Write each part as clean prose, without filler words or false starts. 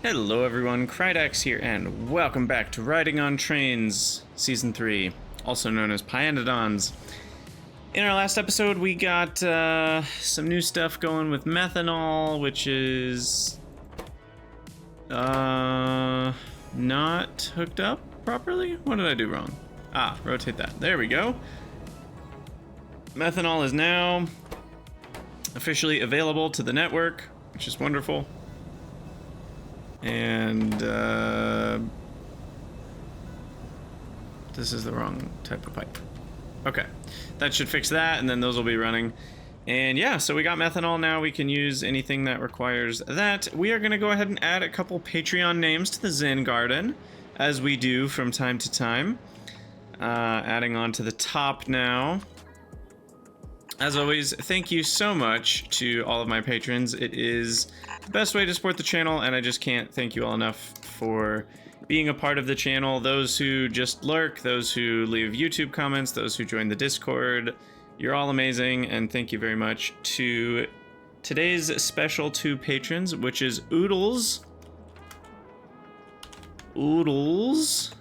Hello everyone, Krydax here, and welcome back to Riding on Trains, Season 3, also known as pyanodon's. In our last episode, we got some new stuff going with methanol, which is not hooked up properly? What did I do wrong? Ah, rotate that. There we go. Methanol is now officially available to the network, which is wonderful. And this is the wrong type of pipe. Okay, that should fix that, and then those will be running. And yeah, so we got methanol now. We can use anything that requires that. We are going to go ahead and add a couple Patreon names to the Zen Garden, as we do from time to time. Adding on to the top now. As always, thank you so much to all of my patrons. It is the best way to support the channel, and I just can't thank you all enough for being a part of the channel. Those who just lurk, those who leave YouTube comments, those who join the Discord, you're all amazing, and thank you very much to today's special two patrons, which is Oodles. Oodles.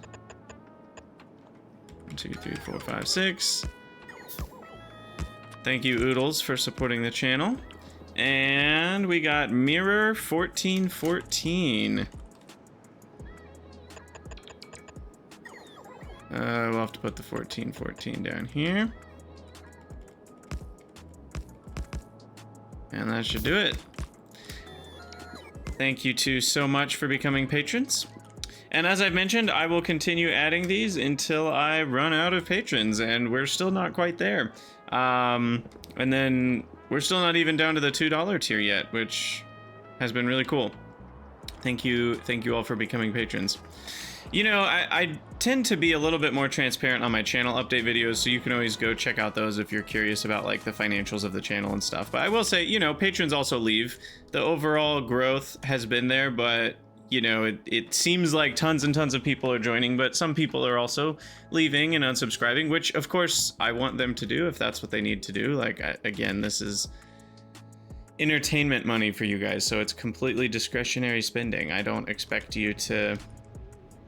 1, 2, 3, 4, 5, 6. Thank you, Oodles, for supporting the channel. And we got Mirror 1414. We'll have to put the 1414 down here. And that should do it. Thank you two so much for becoming patrons. And as I've mentioned, I will continue adding these until I run out of patrons, and we're still not quite there. And then we're still not even down to the $2 tier yet, which has been really cool. Thank you all for becoming patrons. You know, I tend to be a little bit more transparent on my channel update videos, so you can always go check out those if you're curious about like the financials of the channel and stuff. But I will say, you know, patrons also leave. The overall growth has been there, but you know, it seems like tons and tons of people are joining, but some people are also leaving and unsubscribing, which of course I want them to do if that's what they need to do. Like, again, this is entertainment money for you guys, so it's completely discretionary spending. I don't expect you to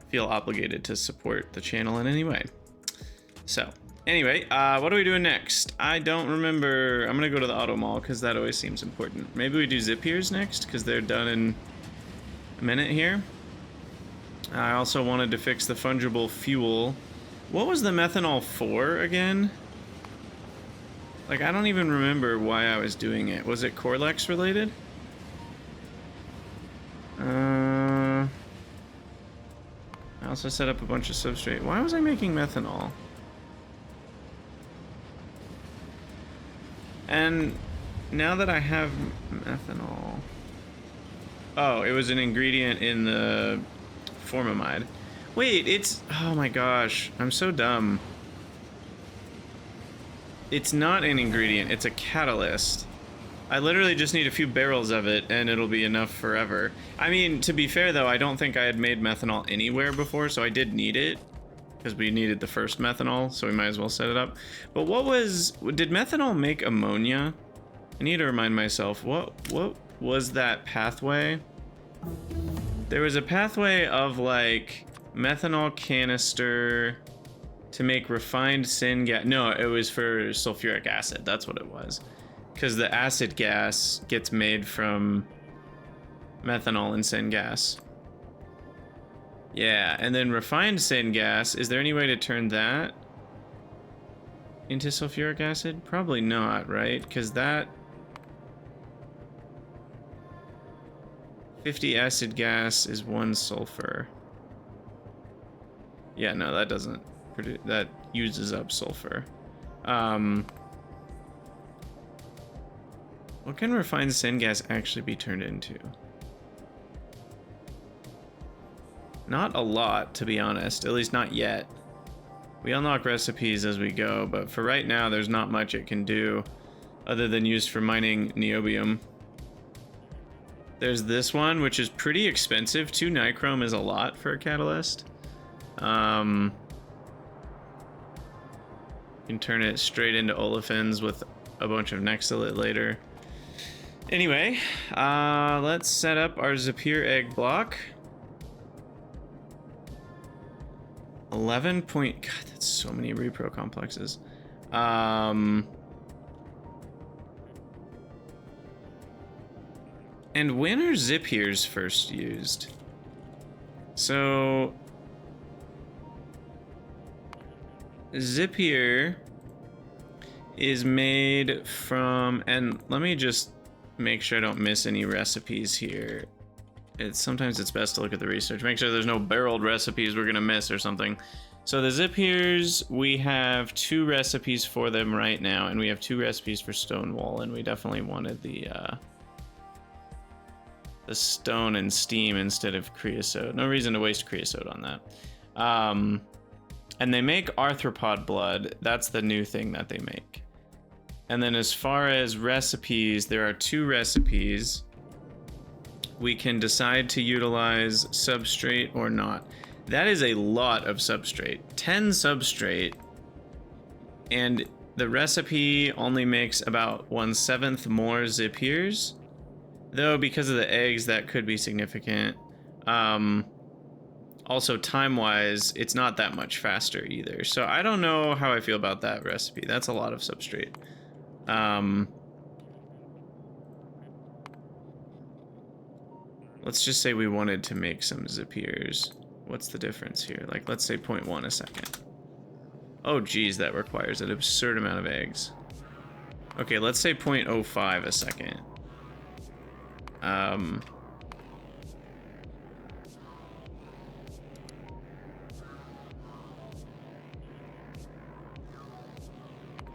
feel obligated to support the channel in any way. So anyway, what are we doing next? I don't remember. I'm gonna go to the auto mall because that always seems important. Maybe we do zip ears next because they're done in a minute here. I also wanted to fix the fungible fuel. What was the methanol for again? Like, I don't even remember why I was doing it. Was it Corlex related? I also set up a bunch of substrate. Why was I making methanol? And now that I have methanol... Oh, it was an ingredient in the formamide. Wait, it's... Oh my gosh, I'm so dumb. It's not an ingredient, it's a catalyst. I literally just need a few barrels of it and it'll be enough forever. I mean, to be fair though, I don't think I had made methanol anywhere before, so I did need it. Because we needed the first methanol, so we might as well set it up. But what was... Did methanol make ammonia? I need to remind myself, what was that pathway? There was a pathway of like methanol canister to make refined syngas. No, it was for sulfuric acid. That's what it was. Because the acid gas gets made from methanol and syngas. Yeah, and then refined syngas, is there any way to turn that into sulfuric acid? Probably not, right? Because that 50 acid gas is 1 sulfur. Yeah, no, that doesn't produce, that uses up sulfur. What can refined syngas actually be turned into? Not a lot, to be honest, at least not yet. We unlock recipes as we go, but for right now, there's not much it can do other than used for mining niobium. There's this one, which is pretty expensive. 2 nichrome is a lot for a catalyst. You can turn it straight into olefins with a bunch of nextolite later. Anyway, let's set up our Zapier egg block. 11 point, God, that's so many repro complexes. And when are Zapiers first used? So Zapier is made from, and let me just make sure I don't miss any recipes here. Sometimes it's best to look at the research, make sure there's no barreled recipes we're gonna miss or something. So the Zapiers, we have 2 recipes for them right now, and we have 2 recipes for Stonewall, and we definitely wanted the stone and steam instead of creosote. No reason to waste creosote on that. And they make arthropod blood. That's the new thing that they make. And then as far as recipes, there are 2 recipes. We can decide to utilize substrate or not. That is a lot of substrate. 10 substrate, and the recipe only makes about 1/7 more Zapiers. Though because of the eggs, that could be significant. Also, time-wise, it's not that much faster either. So I don't know how I feel about that recipe. That's a lot of substrate. Let's just say we wanted to make some Zapiers. What's the difference here? Like, let's say 0.1 a second. Oh, geez, that requires an absurd amount of eggs. Okay, let's say 0.05 a second.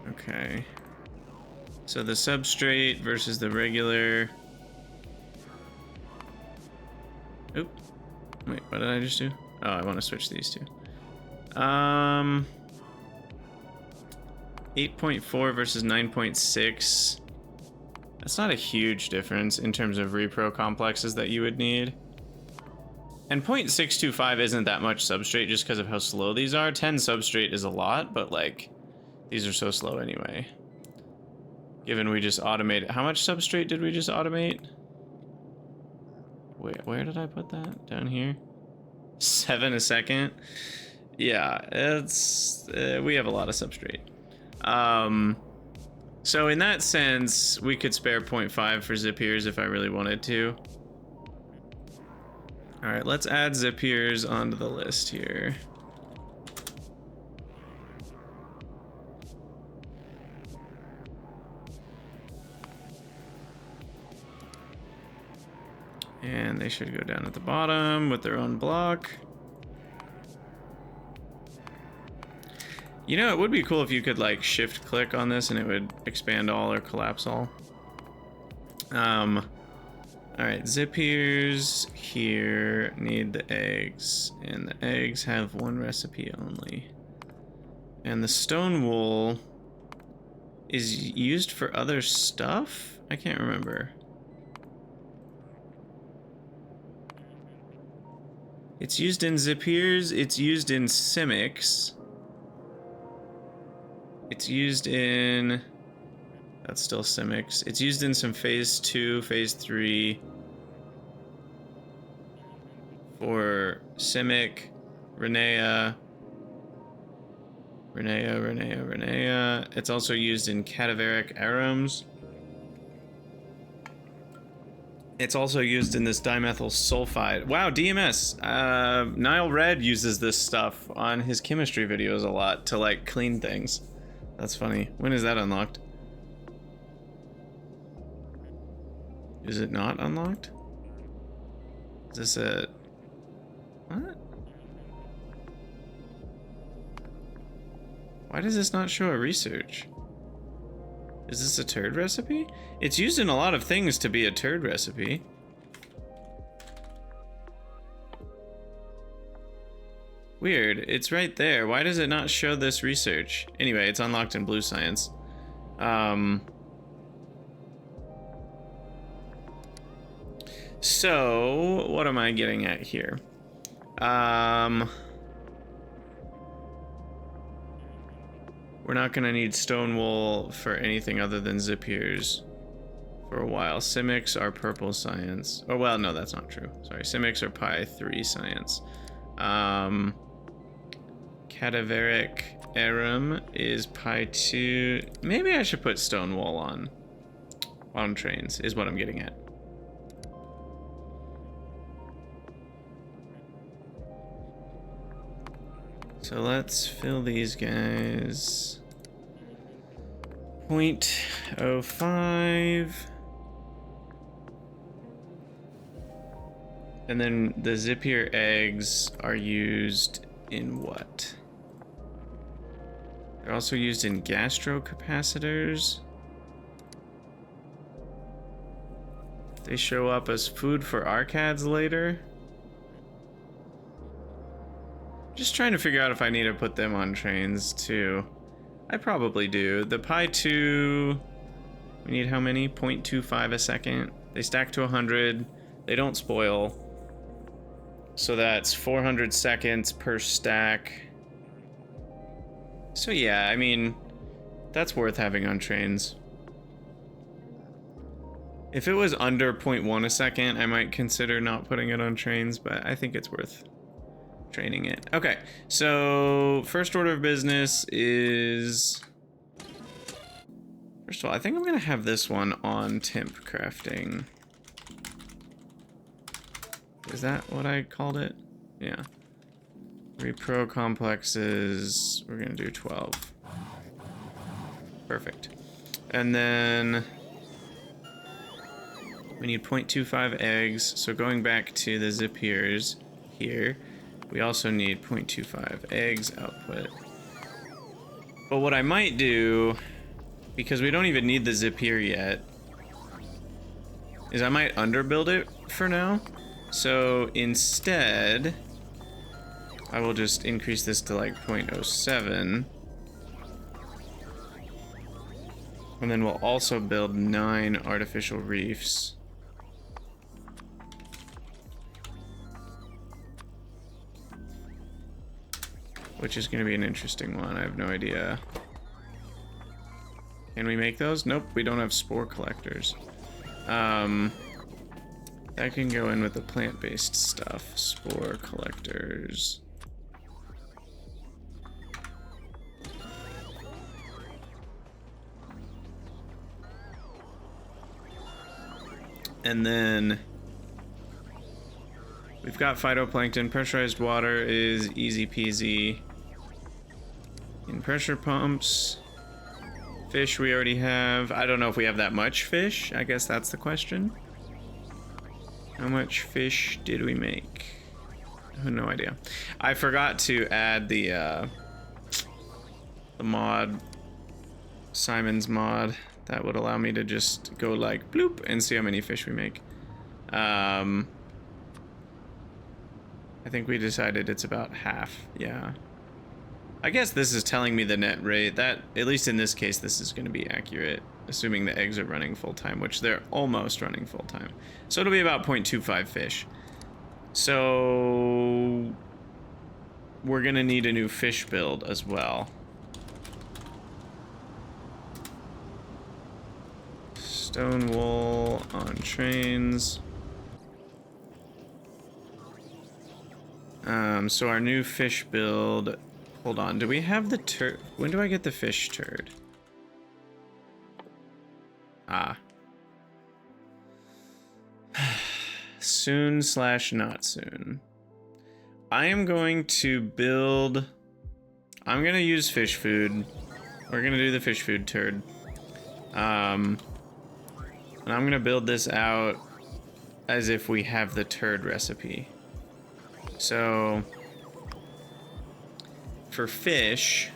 Okay. So the substrate versus the regular. Oop. Wait, what did I just do? Oh, I want to switch these two. 8.4 versus 9.6. That's not a huge difference in terms of repro complexes that you would need. And 0.625 isn't that much substrate just because of how slow these are. 10 substrate is a lot, but like, these are so slow anyway. Given we just automated. How much substrate did we just automate? Wait, where did I put that? Down here? 7 a second? Yeah, it's we have a lot of substrate. So in that sense, we could spare 0.5 for Zapiers if I really wanted to. All right, let's add Zapiers onto the list here. And they should go down at the bottom with their own block. You know, it would be cool if you could like shift click on this and it would expand all or collapse all. All right, Zapiers here need the eggs, and the eggs have 1 recipe only. And the stone wool is used for other stuff? I can't remember. It's used in Zapiers, it's used in Simics. It's used in... That's still Simics. It's used in some phase 2, phase 3. For Simic, Renea. It's also used in cadaveric aromes. It's also used in this dimethyl sulfide. Wow, DMS. Nile Red uses this stuff on his chemistry videos a lot to like clean things. That's funny. When is that unlocked? Is it not unlocked? Is this a... What? Why does this not show a research? Is this a turd recipe? It's used in a lot of things to be a turd recipe. Weird, it's right there. Why does it not show this research? Anyway, it's unlocked in Blue Science. So, what am I getting at here? We're not gonna need stone wool for anything other than Zapiers for a while. Simics are purple science. Oh, well, no, that's not true. Sorry, Simics are pi3 science. Cadaveric Arum is pi2. Maybe I should put Stonewall on trains, is what I'm getting at. So let's fill these guys. 0.05. And then the Zippier eggs are used in what? They're also used in gastrocapacitors. They show up as food for arcads later. Just trying to figure out if I need to put them on trains too. I probably do. The pi2, we need how many? 0.25 a second. They stack to 100. They don't spoil. So that's 400 seconds per stack. So yeah, I mean, that's worth having on trains. If it was under 0.1 a second, I might consider not putting it on trains, but I think it's worth training it. Okay, so first order of business is... First of all, I think I'm gonna have this one on temp crafting. Is that what I called it? Yeah. Repro complexes, we're gonna do 12. Perfect. And then we need 0.25 eggs. So going back to the Zippiers here, we also need 0.25 eggs output. But what I might do, because we don't even need the Zippier yet, is I might underbuild it for now. So instead, I will just increase this to like 0.07. And then we'll also build 9 artificial reefs. Which is going to be an interesting one. I have no idea. Can we make those? Nope, we don't have spore collectors. That can go in with the plant-based stuff. Spore collectors. And then we've got phytoplankton. Pressurized water is easy peasy. In pressure pumps. Fish we already have. I don't know if we have that much fish. I guess that's the question. How much fish did we make? I have no idea. I forgot to add the mod, Simon's mod. That would allow me to just go like bloop and see how many fish we make. I think we decided it's about half. Yeah. I guess this is telling me the net rate. That, at least in this case, this is going to be accurate, assuming the eggs are running full time, which they're almost running full time. So it'll be about 0.25 fish. So we're going to need a new fish build as well. Stone wool on trains. So our new fish build... Hold on, do we have the turd? When do I get the fish turd? Ah. Soon / not soon. I am going to build... I'm going to use fish food. We're going to do the fish food turd. And I'm going to build this out as if we have the turd recipe. So... For fish,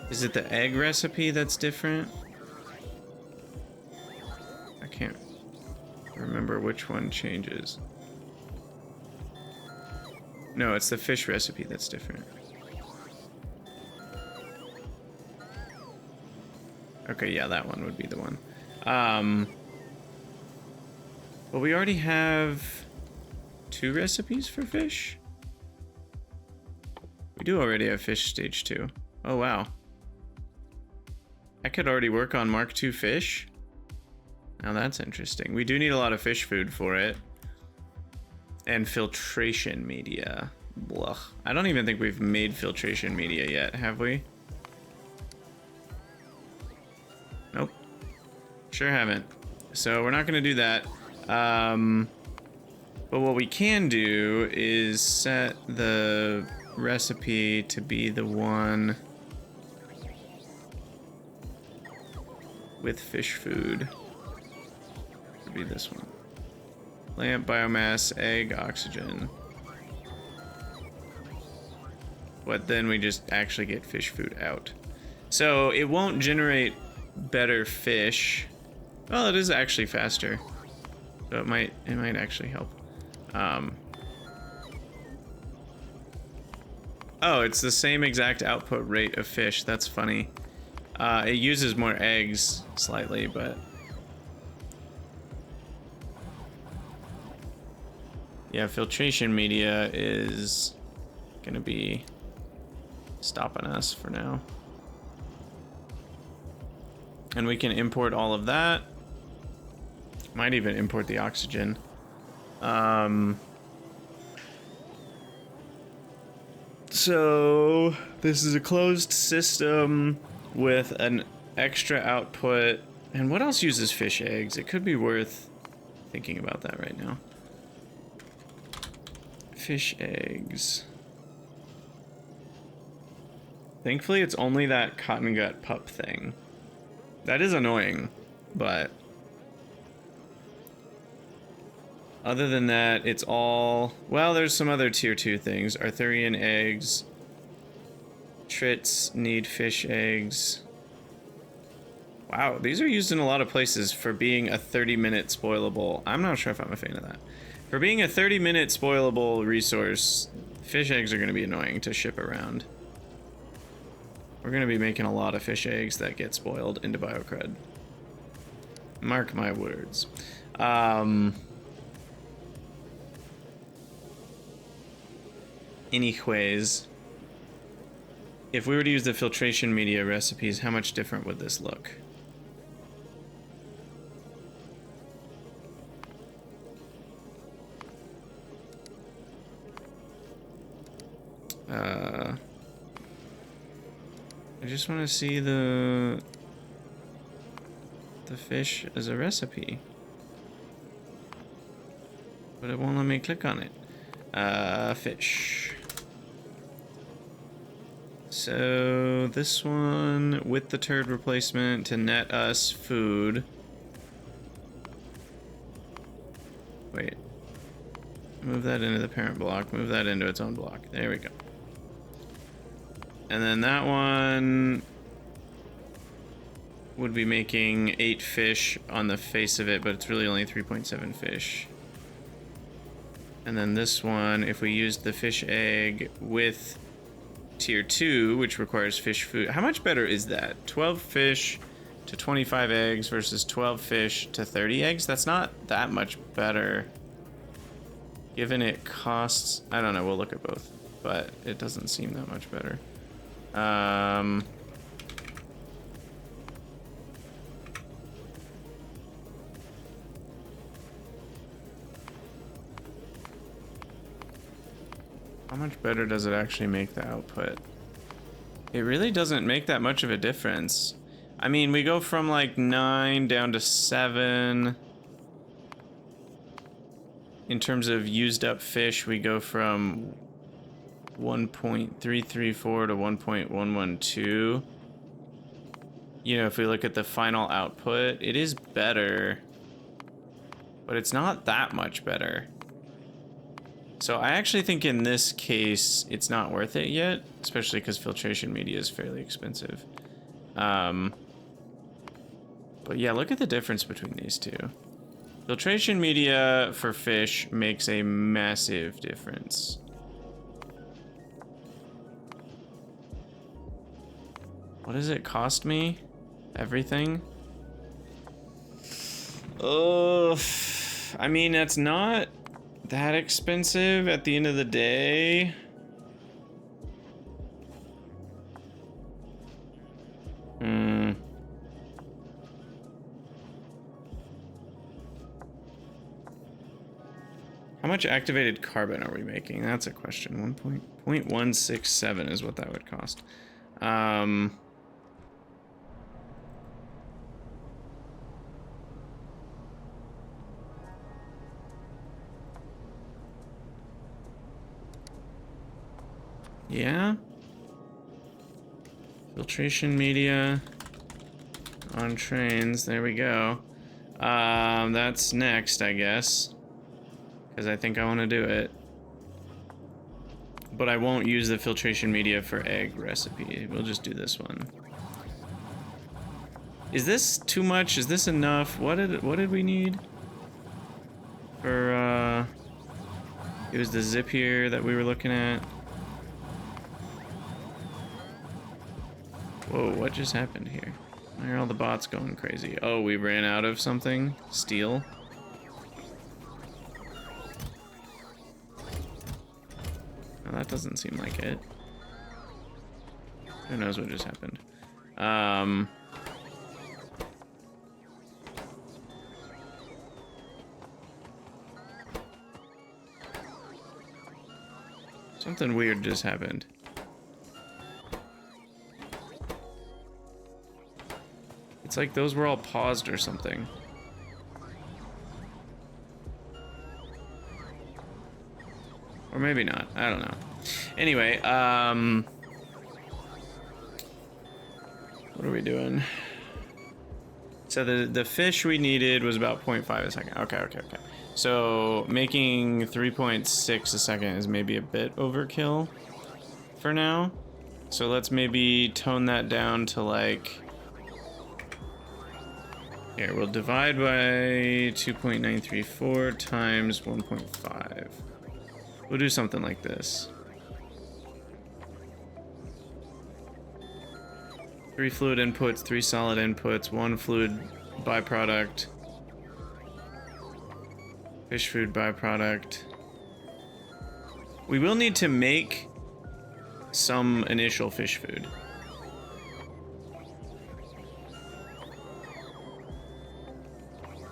is it the egg recipe that's different? I can't remember which one changes. No, it's the fish recipe that's different. Okay, yeah, that one would be the one. But we already have 2 recipes for fish? We do already have fish stage 2. Oh, wow. I could already work on Mark II fish. Now that's interesting. We do need a lot of fish food for it. And filtration media. Blah. I don't even think we've made filtration media yet, have we? Nope. Sure haven't. So we're not going to do that. But what we can do is set the recipe to be the one with fish food. It'll be this one. Lamp, biomass, egg, oxygen. But then we just actually get fish food out. So it won't generate better fish. Well, it is actually faster. So it might actually help. Oh, it's the same exact output rate of fish. That's funny. It uses more eggs slightly, but yeah, filtration media is gonna be stopping us for now. And we can import all of that. Might even import the oxygen. So this is a closed system with an extra output. And what else uses fish eggs? It could be worth thinking about that right now. Fish eggs. Thankfully, it's only that cotton gut pup thing. That is annoying, but other than that, it's all... Well, there's some other tier 2 things. Arthurian eggs. Trits need fish eggs. Wow, these are used in a lot of places for being a 30-minute spoilable. I'm not sure if I'm a fan of that. For being a 30-minute spoilable resource, fish eggs are going to be annoying to ship around. We're going to be making a lot of fish eggs that get spoiled into BioCrud. Mark my words. Anyways, if we were to use the filtration media recipes, how much different would this look? I just want to see the fish as a recipe, but it won't let me click on it. Fish. So this one with the turd replacement to net us food. Wait. Move that into the parent block. Move that into its own block. There we go. And then that one would be making 8 fish on the face of it, but it's really only 3.7 fish. And then this one, if we used the fish egg with tier 2, which requires fish food, how much better is that? 12 fish to 25 eggs versus 12 fish to 30 eggs? That's not that much better. Given it costs, I don't know, we'll look at both, but it doesn't seem that much better. How much better does it actually make the output? It really doesn't make that much of a difference. I mean, we go from like 9 down to 7. In terms of used up fish, we go from 1.334 to 1.112. You know, if we look at the final output, it is better, but it's not that much better. So I actually think in this case, it's not worth it yet, especially because filtration media is fairly expensive. But yeah, look at the difference between these two. Filtration media for fish makes a massive difference. What does it cost me? Everything? I mean, that's not that expensive at the end of the day. How much activated carbon are we making? That's a question. 1.167 is what that would cost. Yeah. Filtration media on trains. There we go. That's next, I guess. Because I think I want to do it. But I won't use the filtration media for egg recipe. We'll just do this one. Is this too much? Is this enough? What did we need? For it was the zip here that we were looking at. Whoa, what just happened here? Why are all the bots going crazy? Oh, we ran out of something? Steel? No, that doesn't seem like it. Who knows what just happened? Something weird just happened. It's like those were all paused or something. Or maybe not. I don't know. Anyway, what are we doing? So the fish we needed was about 0.5 a second. Okay. So making 3.6 a second is maybe a bit overkill for now. So let's maybe tone that down to like... Here, we'll divide by 2.934 times 1.5. We'll do something like this. 3 fluid inputs, 3 solid inputs, 1 fluid byproduct, fish food byproduct. We will need to make some initial fish food.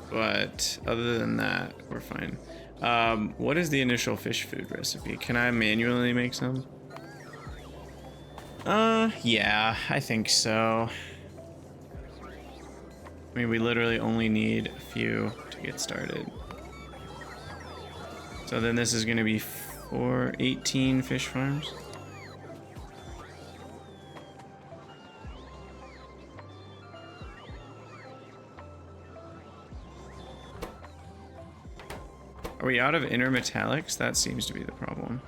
But other than that, we're fine. What is the initial fish food recipe? Can I manually make some? Yeah, I think so. I mean, we literally only need a few to get started. So then this is gonna be 18 fish farms. Are we out of inner metallics? That seems to be the problem.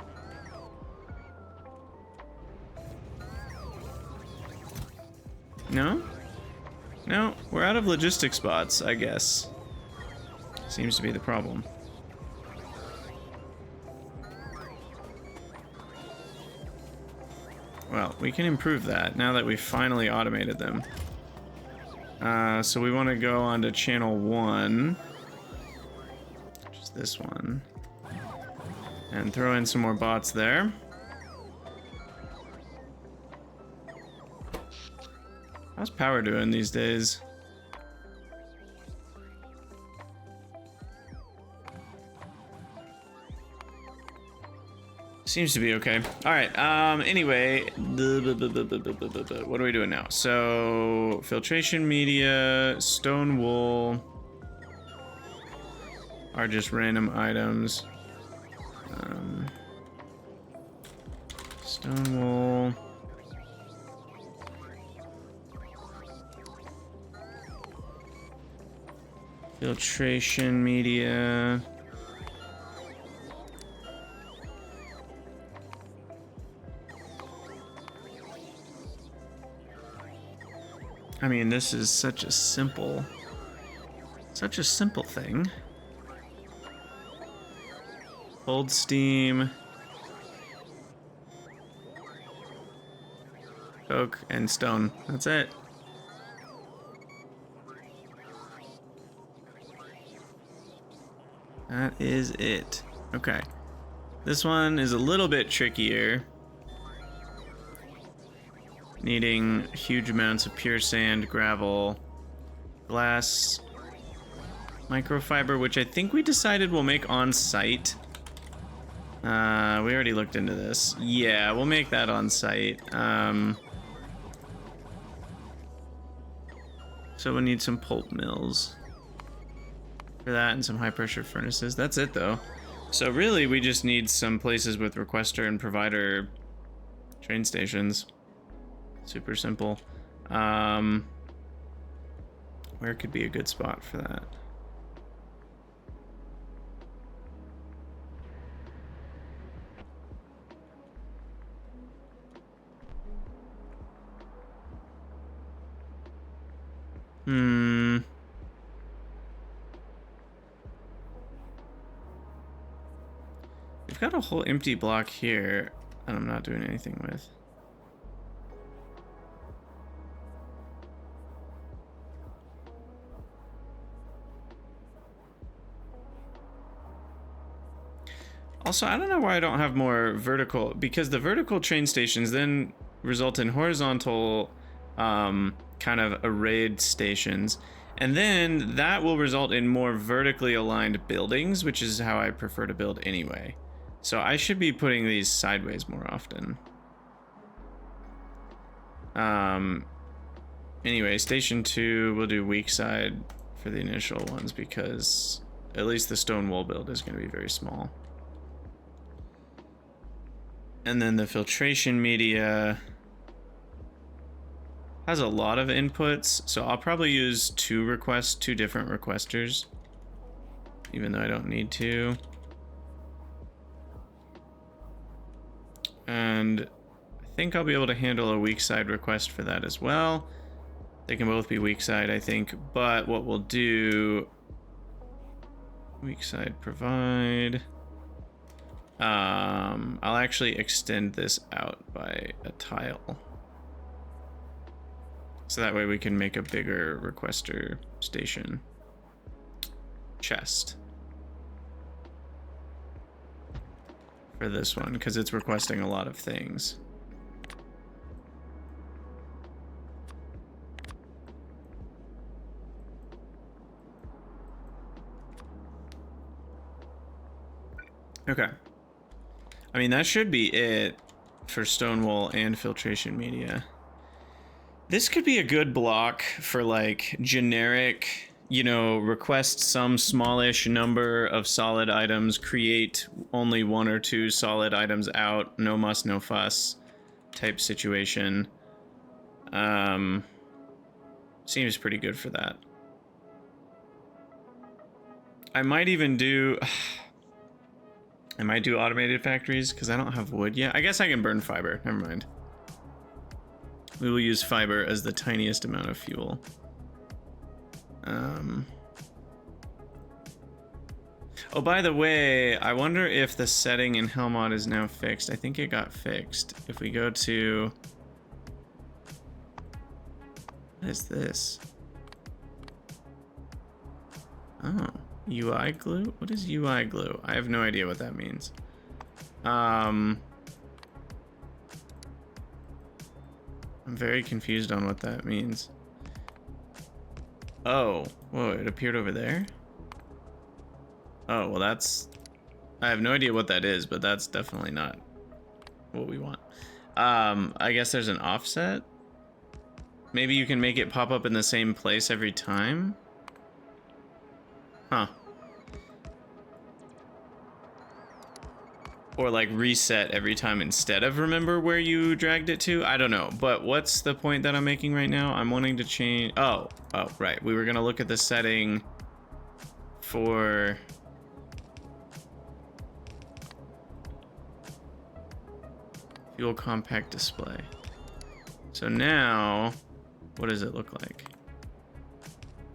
No? No, we're out of logistics bots, I guess. Seems to be the problem. Well, we can improve that now that we've finally automated them. So we want to go on to channel 1. This one, and throw in some more bots there. How's power doing these days? Seems to be okay. All right. Anyway, what are we doing now? So filtration media, stone wool are just random items. Stone wool. Filtration media. I mean, this is such a simple thing. Cold steam, coke, and stone. That's it. That is it. Okay. This one is a little bit trickier. Needing huge amounts of pure sand, gravel, glass, microfiber, which I think we decided we'll make on site. We already looked into this. Yeah, we'll make that on site. So we'll need some pulp mills for that and some high pressure furnaces. That's it though. So really we just need some places with requester and provider train stations. Super simple. Where could be a good spot for that? We've got a whole empty block here that I'm not doing anything with. Also, I don't know why I don't have more vertical, because the vertical train stations then result in horizontal kind of arrayed stations, and then that will result in more vertically aligned buildings, which is how I prefer to build anyway. So I should be putting these sideways more often. Anyway, station 2, we'll do weak side for the initial ones because at least the stone wall build is going to be very small. And then the filtration media has a lot of inputs, so I'll probably use two different requesters, even though I don't need to. And I think I'll be able to handle a weak side request for that as well. They can both be weak side, I think, but what we'll do, weak side provide. I'll actually extend this out by a tile. So that way we can make a bigger requester station. Chest. For this one, because it's requesting a lot of things. Okay. I mean, that should be it for Stonewall and filtration media. This could be a good block for like generic, you know, request some smallish number of solid items, create only 1 or 2 solid items out, no muss, no fuss type situation. Seems pretty good for that. I might even do... I might do automated factories because I don't have wood yet. I guess I can burn fiber. Never mind. We will use fiber as the tiniest amount of fuel. Oh, by the way, I wonder if the setting in Helmod is now fixed. I think it got fixed. If we go to... What is this? Oh, UI glue? What is UI glue? I have no idea what that means. I'm very confused on what that means. Oh, whoa, it appeared over there? Oh, well that's... I have no idea what that is, but that's definitely not what we want. I guess there's an offset? Maybe you can make it pop up in the same place every time? Huh. Or like reset every time instead of remember where you dragged it to? I don't know, but what's the point that I'm making right now? I'm wanting to change... Oh, right. We were gonna look at the setting for... Fuel compact display. So now, what does it look like?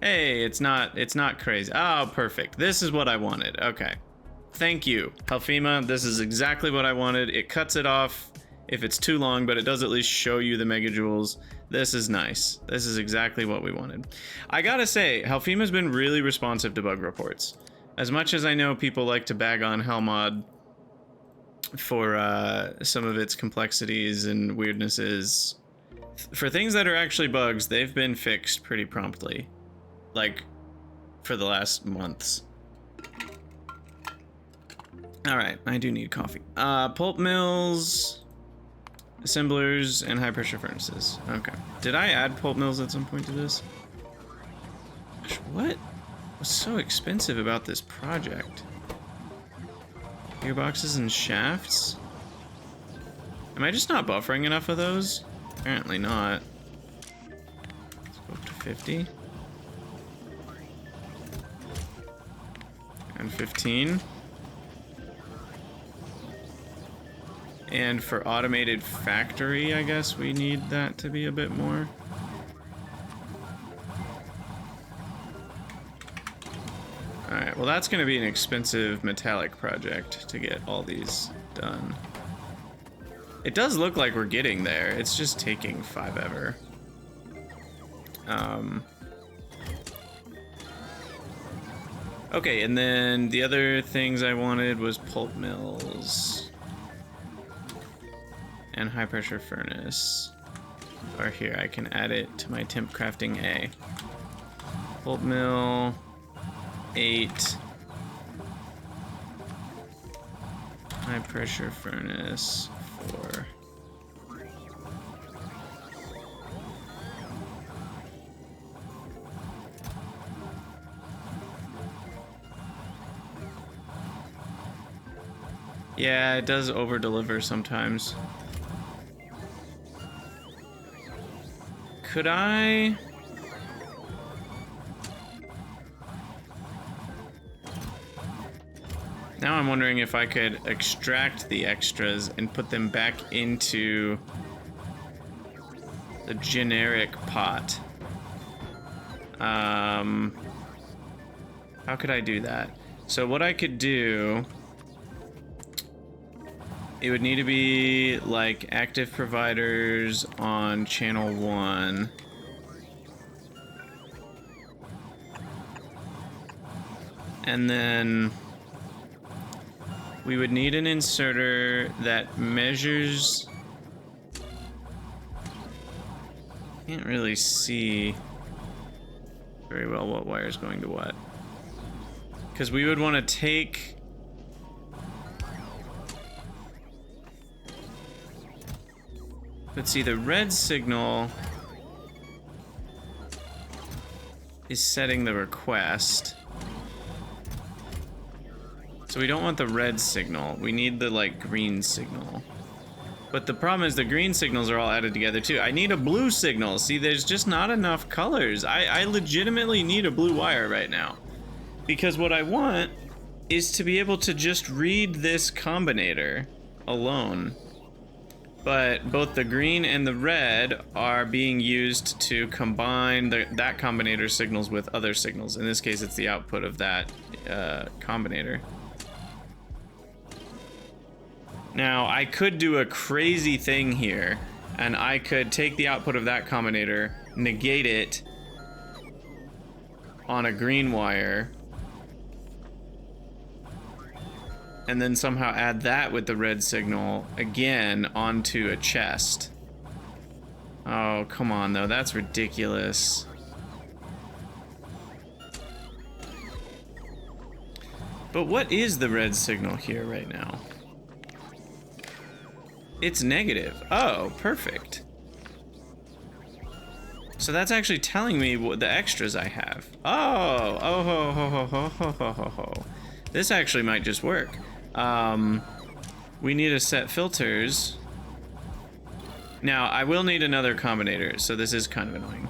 Hey, it's not crazy. Oh, perfect. This is what I wanted. Okay. Thank you, Halfima. This is exactly what I wanted. It cuts it off if it's too long, but it does at least show you the megajoules. This is nice. This is exactly what we wanted. I gotta say, Halfima's been really responsive to bug reports. As much as I know people like to bag on Helmod for some of its complexities and weirdnesses, for things that are actually bugs, they've been fixed pretty promptly. Like, for the last months. All right, I do need coffee. Pulp mills, assemblers, and high pressure furnaces. Okay. Did I add pulp mills at some point to this? Gosh, what was so expensive about this project? Gearboxes and shafts? Am I just not buffering enough of those? Apparently not. Let's go up to 50. And 15. And for automated factory, I guess we need that to be a bit more. Alright, well that's going to be an expensive metallic project to get all these done. It does look like we're getting there, it's just taking forever. Okay, and then the other things I wanted was pulp mills. And high pressure furnace. Or here, I can add it to my temp crafting A. Pulp mill, 8. High pressure furnace, 4. Yeah, it does over-deliver sometimes. Could I... Now I'm wondering if I could extract the extras and put them back into the generic pot. How could I do that? So what I could do... It would need to be like active providers on channel 1. And then we would need an inserter that measures... Can't really see very well what wire is going to what. Because we would want to take... Let's see, the red signal is setting the request. So we don't want the red signal. We need the, like, green signal. But the problem is the green signals are all added together, too. I need a blue signal. See, there's just not enough colors. I legitimately need a blue wire right now. Because what I want is to be able to just read this combinator alone. But both the green and the red are being used to combine that combinator signals with other signals. In this case, it's the output of that combinator. Now, I could do a crazy thing here, and I could take the output of that combinator, negate it on a green wire, and then somehow add that with the red signal again onto a chest. Oh, come on, though. That's ridiculous. But what is the red signal here right now? It's negative. Oh, perfect. So that's actually telling me what the extras I have. Oh, oh, ho, ho, ho, ho, ho, ho, ho, ho. This actually might just work. We need to set filters. Now, I will need another combinator, so this is kind of annoying.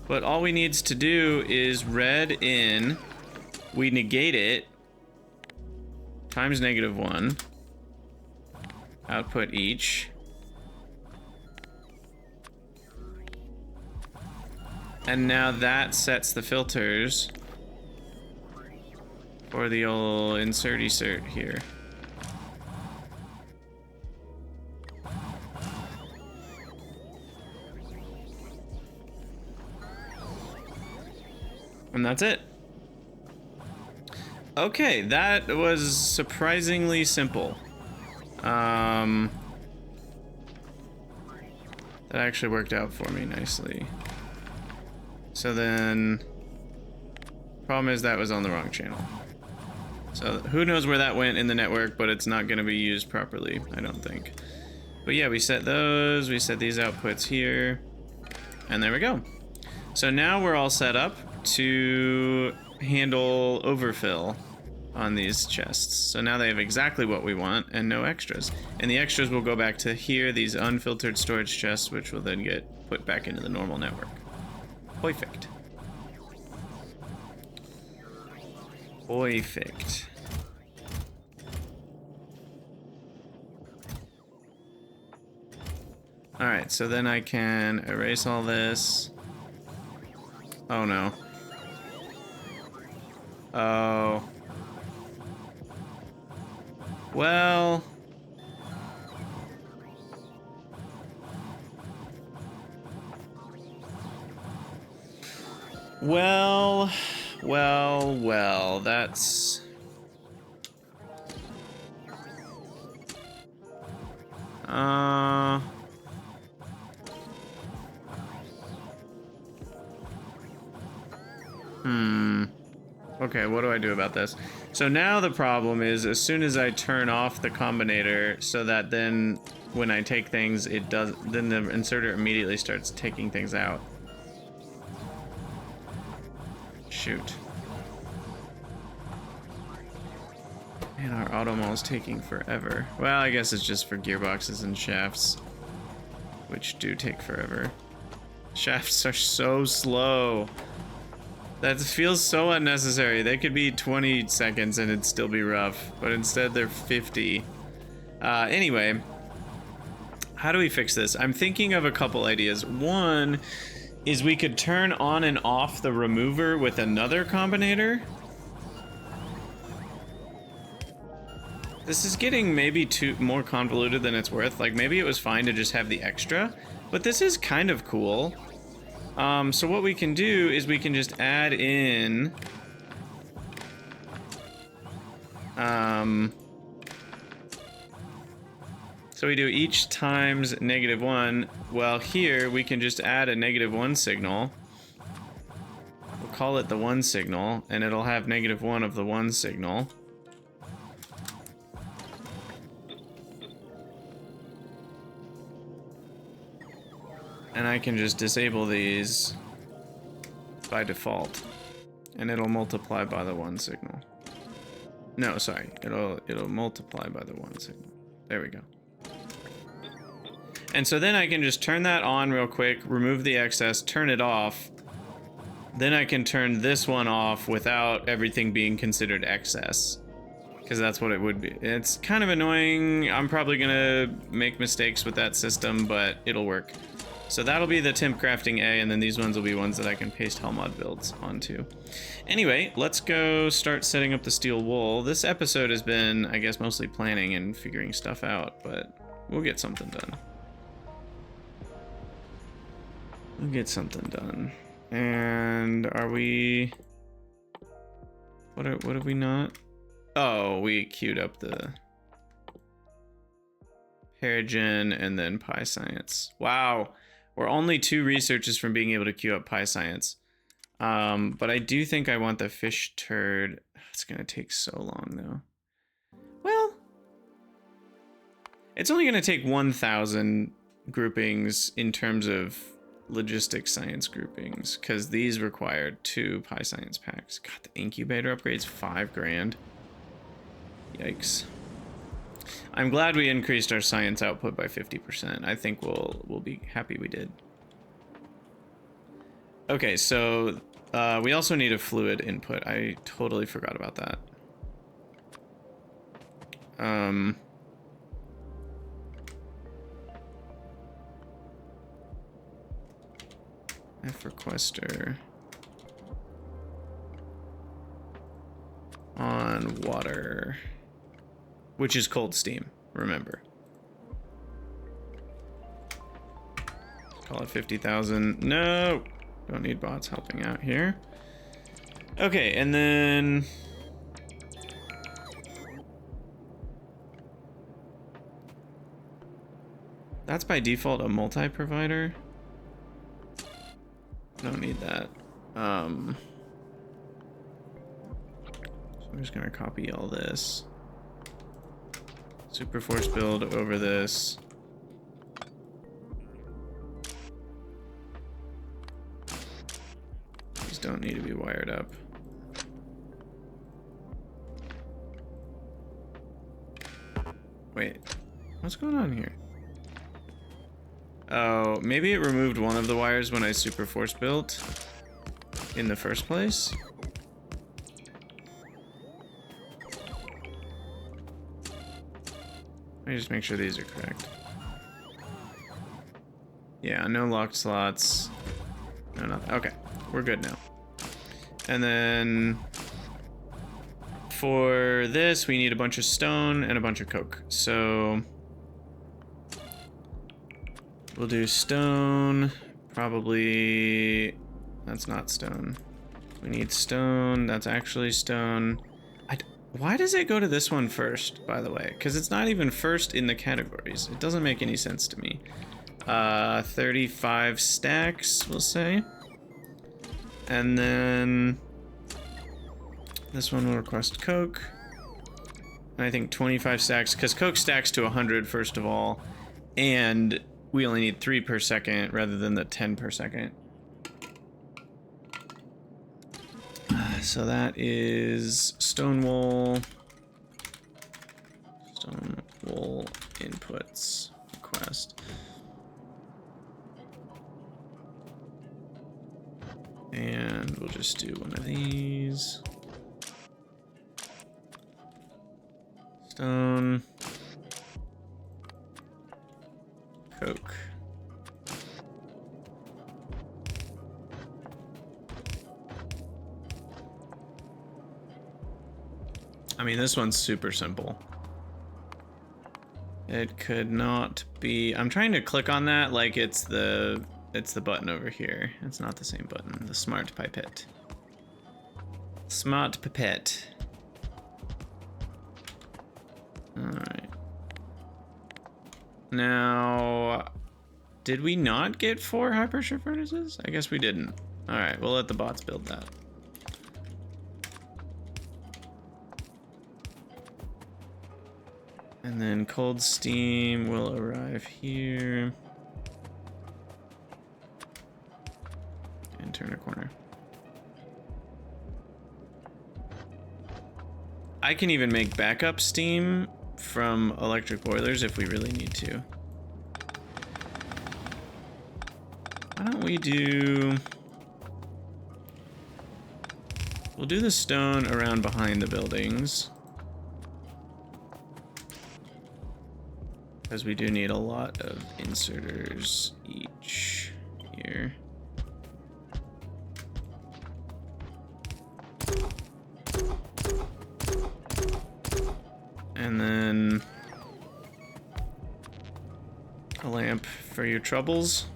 But all we needs to do is red in, we negate it, times -1, output each. And now that sets the filters for the old insert here. And that's it. Okay, that was surprisingly simple. That actually worked out for me nicely. So then Problem is that was on the wrong channel. So who knows where that went in the network, but it's not going to be used properly, I don't think. But yeah, we set those, we set these outputs here, and there we go. So now we're all set up to handle overfill on these chests. So now they have exactly what we want and no extras. And the extras will go back to here, these unfiltered storage chests, which will then get put back into the normal network. Perfect. Perfect. Alright, so then I can erase all this. Oh no. Oh. Well. Well, that's... Okay, what do I do about this? So now the problem is, as soon as I turn off the combinator, so that then when I take things, it does, then the inserter immediately starts taking things out. Shoot. Man, our automall is taking forever. Well, I guess it's just for gearboxes and shafts, which do take forever. Shafts are so slow. That feels so unnecessary. They could be 20 seconds and it'd still be rough, but instead they're 50. Anyway, how do we fix this? I'm thinking of a couple ideas. One is we could turn on and off the remover with another combinator. This is getting maybe more convoluted than it's worth. Like, maybe it was fine to just have the extra, but this is kind of cool. So what we can do is we can just add in so we do each times -1. Well, here we can just add a -1 signal. We'll call it the 1 signal, and it'll have -1 of the 1 signal. And I can just disable these by default, and it'll multiply by the 1 signal. No, sorry, it'll multiply by the 1 signal. There we go. And so then I can just turn that on real quick, remove the excess, turn it off. Then I can turn this one off without everything being considered excess, because that's what it would be. It's kind of annoying. I'm probably gonna make mistakes with that system, but it'll work. So that'll be the temp crafting A, and then these ones will be ones that I can paste Hellmod builds onto. Anyway, let's go start setting up the steel wool. This episode has been, I guess, mostly planning and figuring stuff out, but we'll get something done. We'll get something done. And are we... What have we not? Oh, we queued up the Paragen and then pyscience. Wow. We're only 2 researches from being able to queue up pyscience. But I do think I want the fish turd. It's gonna take so long though. Well, it's only gonna take 1,000 groupings in terms of logistics science groupings, because these required 2 pyscience packs. God, the incubator upgrade's 5 grand. Yikes. I'm glad we increased our science output by 50%. I think we'll be happy we did. Okay, so we also need a fluid input. I totally forgot about that. F requester on water, which is cold steam, remember. Call it 50,000. No, don't need bots helping out here. Okay, and then that's by default a multi-provider. Don't need that. I'm just gonna copy all this. Super force build over this. These don't need to be wired up. Wait, what's going on here? Oh, maybe it removed one of the wires when I super force built in the first place. Let me just make sure these are correct. Yeah, no locked slots. No, nothing. Okay, we're good now. And then for this, we need a bunch of stone and a bunch of coke. So we'll do stone, probably, that's not stone. We need stone, that's actually stone. Why does it go to this one first, by the way? Because it's not even first in the categories. It doesn't make any sense to me. 35 stacks, we'll say. And then this one will request coke. And I think 25 stacks, because coke stacks to 100 first of all. And we only need 3 per second rather than the 10 per second. So that is stone wool inputs request. And we'll just do one of these. Stone. Coke. I mean, this one's super simple. It could not be... I'm trying to click on that like it's the button over here. It's not the same button. The smart pipette. Smart pipette. Alright. Now, did we not get 4 high pressure furnaces? I guess we didn't. Alright, we'll let the bots build that. And then cold steam will arrive here. And turn a corner. I can even make backup steam from electric boilers if we really need to. Why don't we do... We'll do the stone around behind the buildings. Because we do need a lot of inserters each here. And then a lamp for your troubles.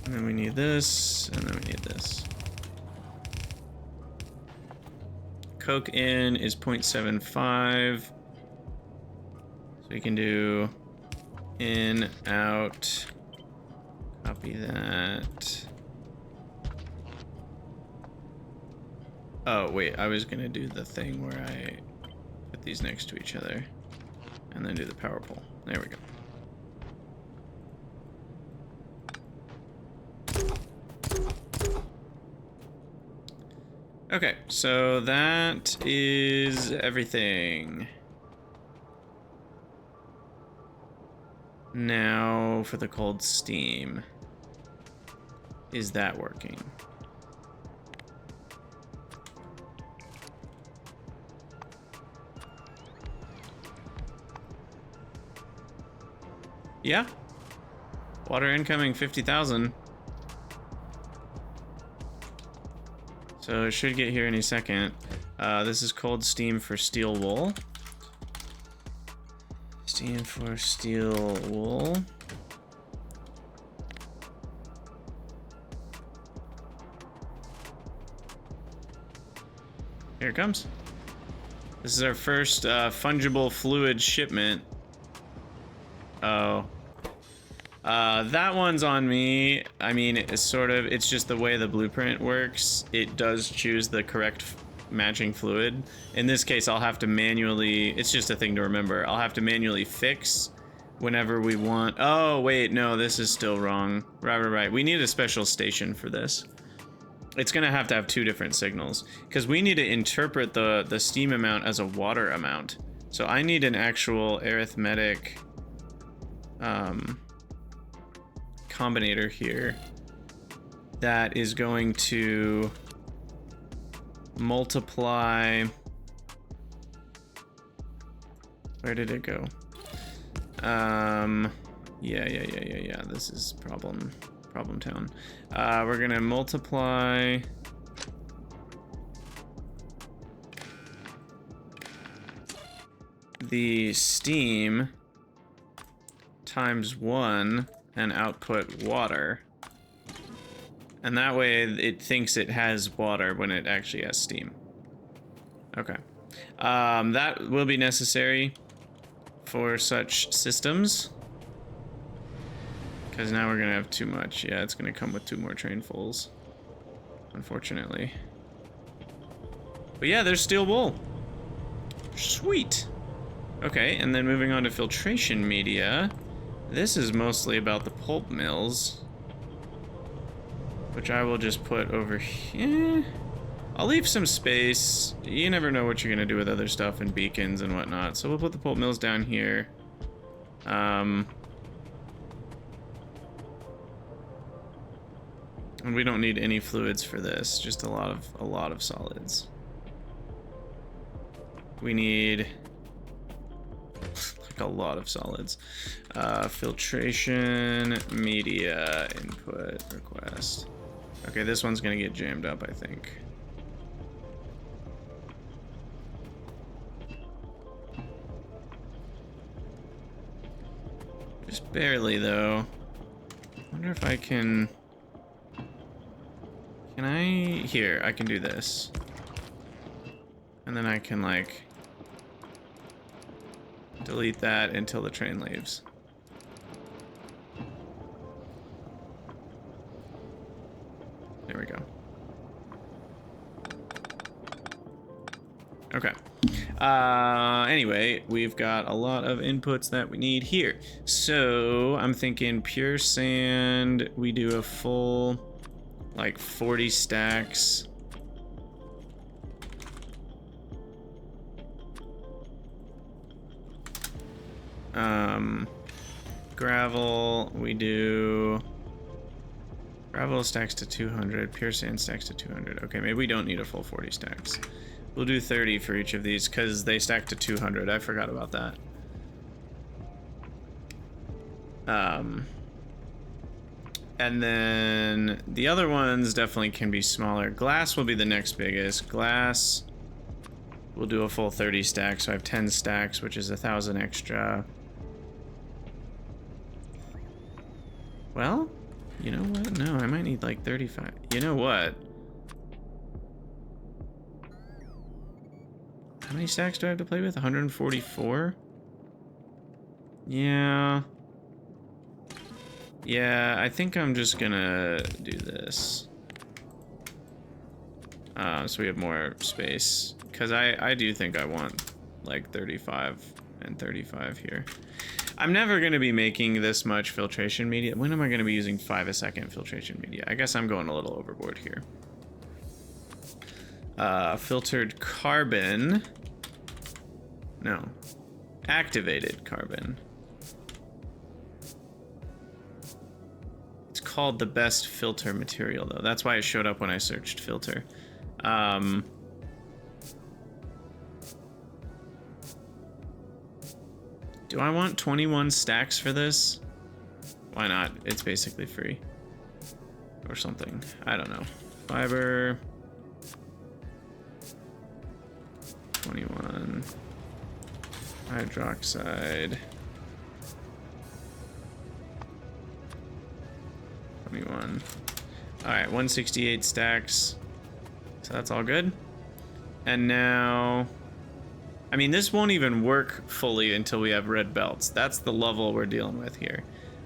And then we need this, and then we need this. Coke in is 0.75. So we can do in, out, copy that. Oh, wait, I was gonna do the thing where I put these next to each other and then do the power pole. There we go. Okay, so that is everything. Now for the cold steam. Is that working? Yeah. Water incoming 50,000. So it should get here any second. This is cold steam for steel wool. Steam for steel wool. Here it comes. This is our first fungible fluid shipment. Oh. That one's on me. I mean, it's just the way the blueprint works. It does choose the correct matching fluid. In this case, I'll have to manually, it's just a thing to remember. I'll have to manually fix whenever we want. Oh, wait, no, this is still wrong. Right. We need a special station for this. It's gonna have to have 2 different signals because we need to interpret the steam amount as a water amount. So I need an actual arithmetic combinator here that is going to multiply. Where did it go? Yeah. This is problem town. We're gonna multiply the steam times 1 and output water. And that way it thinks it has water when it actually has steam. Okay. That will be necessary for such systems. Because now we're going to have too much. Yeah, it's going to come with 2 more trainfuls. Unfortunately. But yeah, there's steel wool. Sweet. Okay, and then moving on to filtration media. This is mostly about the pulp mills, which I will just put over here. I'll leave some space. You never know what you're gonna do with other stuff and beacons and whatnot, so we'll put the pulp mills down here. And we don't need any fluids for this, just a lot of solids. We need like a lot of solids. Filtration media input request. Okay, this one's gonna get jammed up, I think. Just barely though. I wonder if I can here, I can do this. And then I can like delete that until the train leaves. There we go. Okay. Anyway, we've got a lot of inputs that we need here. So I'm thinking pure sand, we do a full like 40 stacks. Gravel, we do gravel stacks to 200, pure sand stacks to 200. Okay, maybe we don't need a full 40 stacks. We'll do 30 for each of these because they stack to 200. I forgot about that. And then the other ones definitely can be smaller. Glass will be the next biggest. Glass, we'll do a full 30 stacks, so I have 10 stacks, which is 1,000 extra. Well, you know what? No, I might need like 35. You know what? How many stacks do I have to play with? 144? Yeah. Yeah, I think I'm just gonna do this. So we have more space. Because I do think I want like 35 and 35 here. I'm never going to be making this much filtration media. When am I going to be using 5 a second filtration media? I guess I'm going a little overboard here. Filtered carbon. No. Activated carbon. It's called the best filter material, though. That's why it showed up when I searched filter. Do I want 21 stacks for this? Why not? It's basically free. Or something. I don't know. Fiber. 21. Hydroxide. 21. Alright, 168 stacks. So that's all good. And now... I mean, this won't even work fully until we have red belts. That's the level we're dealing with here.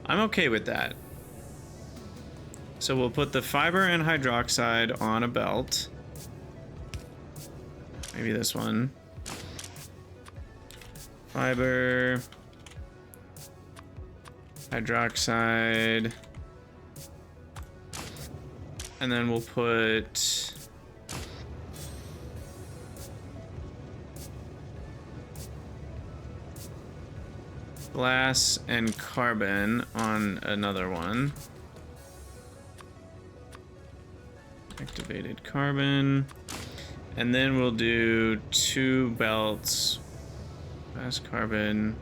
I'm okay with that. So we'll put the fiber and hydroxide on a belt. Maybe this one. Fiber, hydroxide, and then we'll put glass and carbon on another one. Activated carbon. And then we'll do 2 belts. Glass, carbon.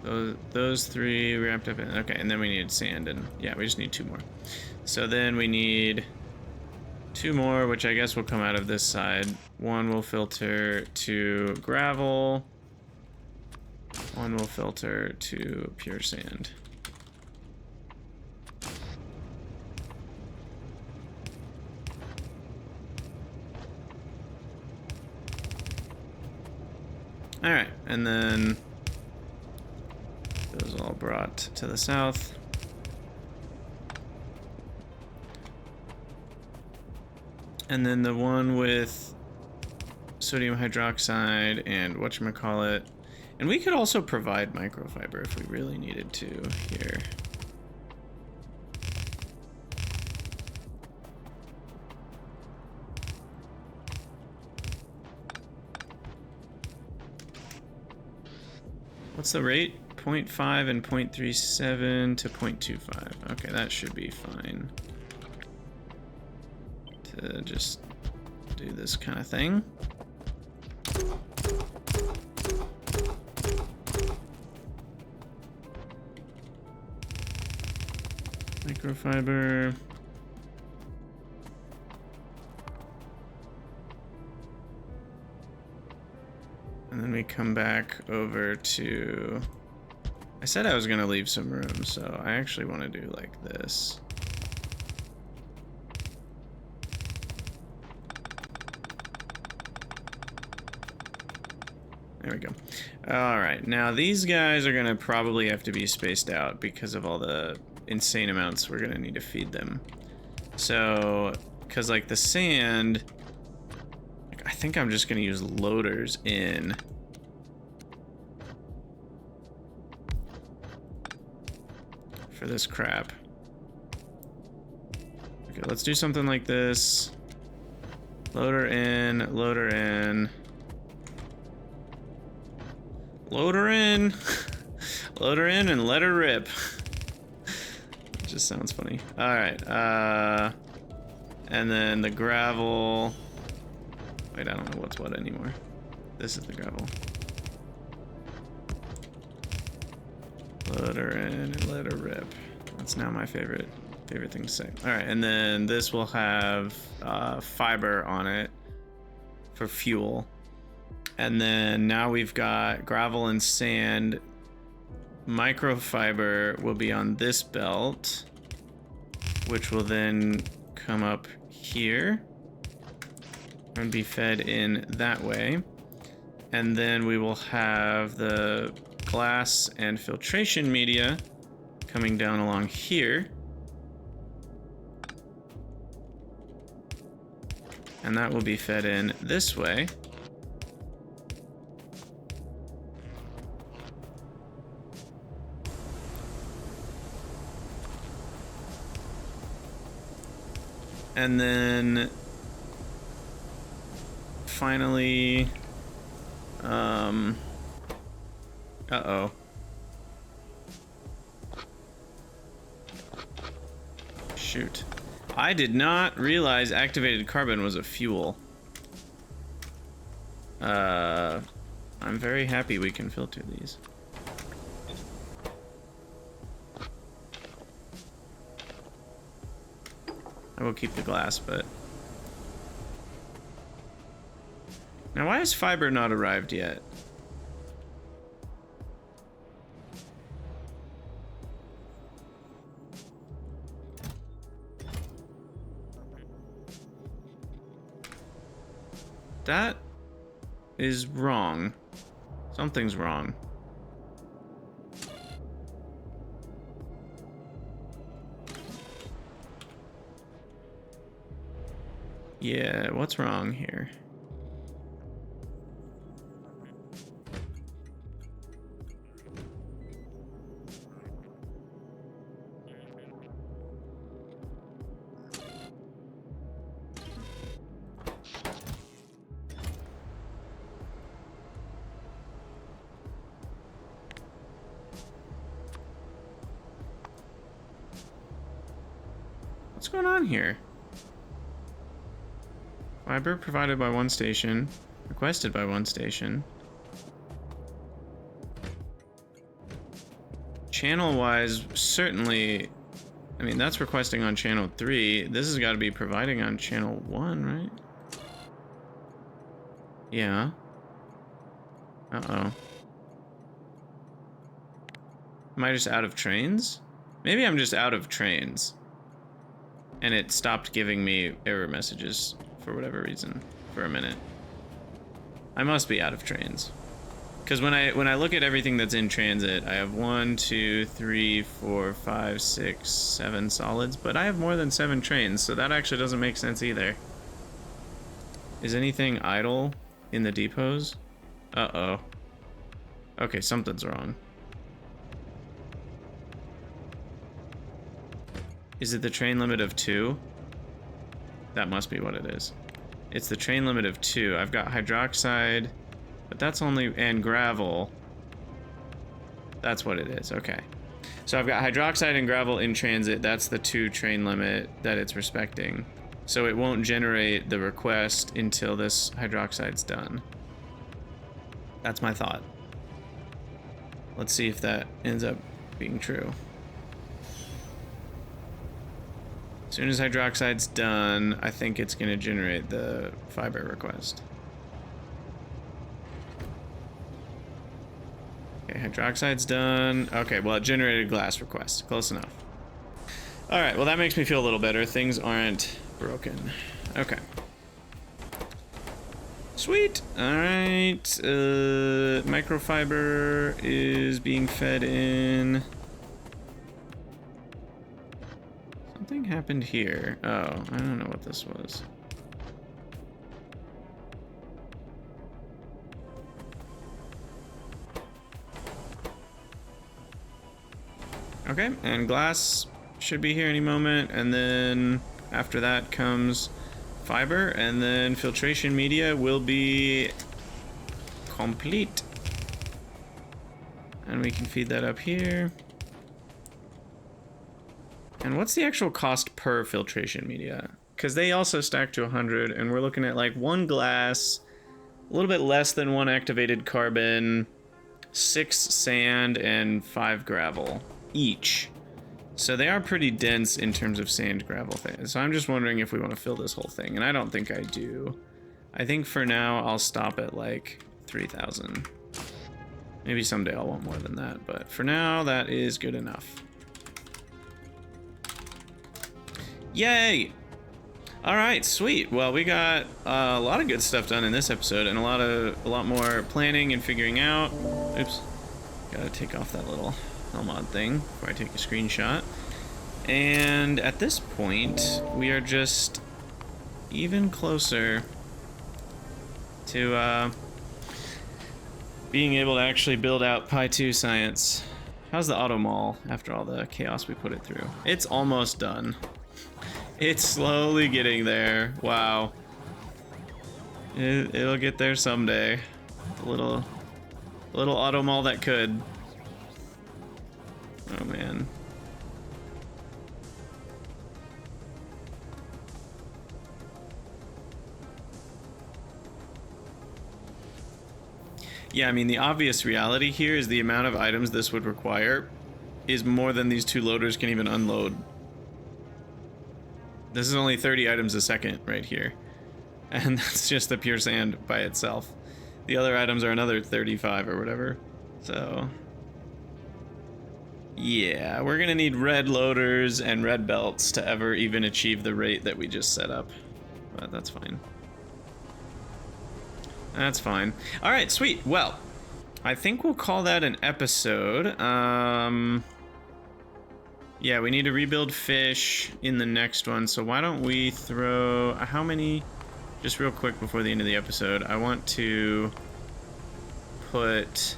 Those 3 wrapped up in. Okay, and then we need sand, and yeah, we just need 2 more. So then we need 2 more, which I guess will come out of this side. 1 will filter to gravel. 1 will filter to pure sand. All right, and then those all brought to the south. And then the one with sodium hydroxide and whatchamacallit. And we could also provide microfiber if we really needed to here. What's the rate? 0.5 and 0.37 to 0.25. Okay, that should be fine. To just do this kind of thing. Microfiber. And then we come back over to... I said I was going to leave some room, so I actually want to do like this. There we go. All right, now these guys are going to probably have to be spaced out because of all the insane amounts we're going to need to feed them. So, because like the sand... I think I'm just going to use loaders in. For this crap. Okay, let's do something like this. Loader in, loader in. Loader in. Loader in and let her rip. It just sounds funny. All right. And then the gravel. Wait, I don't know what's what anymore. This is the gravel. Let her in and let her rip. That's now my favorite thing to say. All right, and then this will have fiber on it for fuel. And then now we've got gravel and sand. Microfiber will be on this belt, which will then come up here and be fed in that way. And then we will have the glass and filtration media coming down along here. And that will be fed in this way. And then finally, uh-oh. Shoot. I did not realize activated carbon was a fuel. I'm very happy we can filter these. I will keep the glass, but... Now, why has fiber not arrived yet? That is wrong. Something's wrong. Yeah, what's wrong here? What's going on here? Fiber provided by one station, requested by one station. Channel-wise, certainly, I mean, that's requesting on channel 3. This has got to be providing on channel 1, right? Yeah. Uh-oh. Am I just out of trains? Maybe I'm just out of trains. And it stopped giving me error messages for whatever reason for a minute. I must be out of trains. Because when I look at everything that's in transit, I have 1, 2, 3, 4, 5, 6, 7 solids, but I have more than 7 trains, so that actually doesn't make sense either. Is anything idle in the depots? Uh-oh. Okay, something's wrong. Is it the train limit of 2? That must be what it is. It's the train limit of 2. I've got hydroxide, but that's only, and gravel. That's what it is, okay. So I've got hydroxide and gravel in transit. That's the 2 train limit that it's respecting. So it won't generate the request until this hydroxide's done. That's my thought. Let's see if that ends up being true. As soon as hydroxide's done, I think it's going to generate the fiber request. Okay, hydroxide's done. Okay, well, it generated glass request. Close enough. All right, well, that makes me feel a little better. Things aren't broken. Okay. Sweet. All right. Microfiber is being fed in. Something happened here. Oh, I don't know what this was. Okay, and glass should be here any moment, and then after that comes fiber, and then filtration media will be complete. And we can feed that up here. And what's the actual cost per filtration media? Because they also stack to 100, and we're looking at like 1 glass, a little bit less than 1 activated carbon, 6 sand, and 5 gravel each. So they are pretty dense in terms of sand gravel things. So I'm just wondering if we want to fill this whole thing, and I don't think I do. I think for now I'll stop at like 3,000. Maybe someday I'll want more than that, but for now that is good enough. Yay! All right, sweet. Well, we got a lot of good stuff done in this episode, and a lot more planning and figuring out. Oops, gotta take off that little Helmod thing before I take a screenshot. And at this point, we are just even closer to being able to actually build out Pi2 science. How's the auto mall after all the chaos we put it through? It's almost done. It's slowly getting there. Wow. It'll get there someday. The little auto mall that could. Oh man. Yeah, I mean, the obvious reality here is the amount of items this would require is more than these 2 loaders can even unload. This is only 30 items a second right here. And that's just the pure sand by itself. The other items are another 35 or whatever. So yeah, we're gonna need red loaders and red belts to ever even achieve the rate that we just set up. But that's fine. That's fine. All right, sweet. Well, I think we'll call that an episode. Yeah, we need to rebuild fish in the next one. So why don't we throw... how many... Just real quick before the end of the episode, I want to put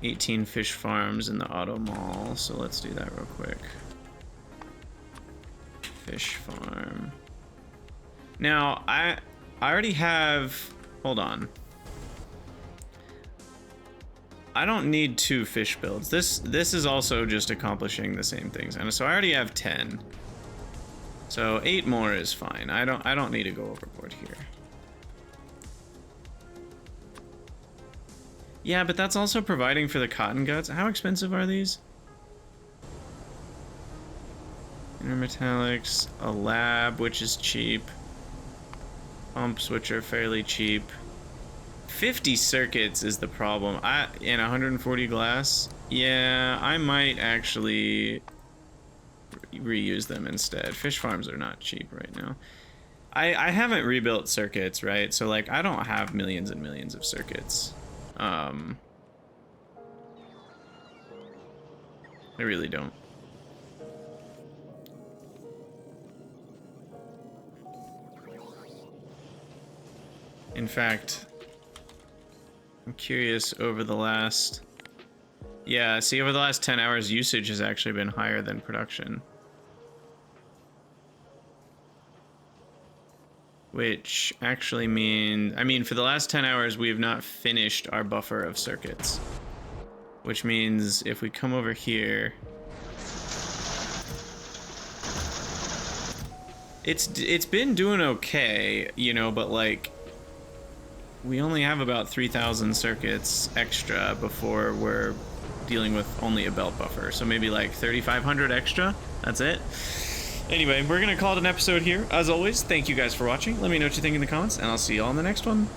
18 fish farms in the auto mall. So let's do that real quick. Fish farm. Now, I already have... Hold on. I don't need 2 fish builds. This is also just accomplishing the same things. And so I already have 10. So 8 more is fine. I don't need to go overboard here. Yeah, but that's also providing for the cotton guts. How expensive are these? Intermetallics, a lab, which is cheap. Pumps, which are fairly cheap. 50 circuits is the problem. And 140 glass. Yeah, I might actually reuse them instead. Fish farms are not cheap right now. I haven't rebuilt circuits, right? So like I don't have millions and millions of circuits. I really don't. In fact, I'm curious over the last... Yeah, see, over the last 10 hours, usage has actually been higher than production. Which actually means... I mean, for the last 10 hours, we have not finished our buffer of circuits. Which means if we come over here... It's been doing okay, you know, but like... We only have about 3,000 circuits extra before we're dealing with only a belt buffer. So maybe like 3,500 extra. That's it. Anyway, we're going to call it an episode here. As always, thank you guys for watching. Let me know what you think in the comments, and I'll see you all in the next one.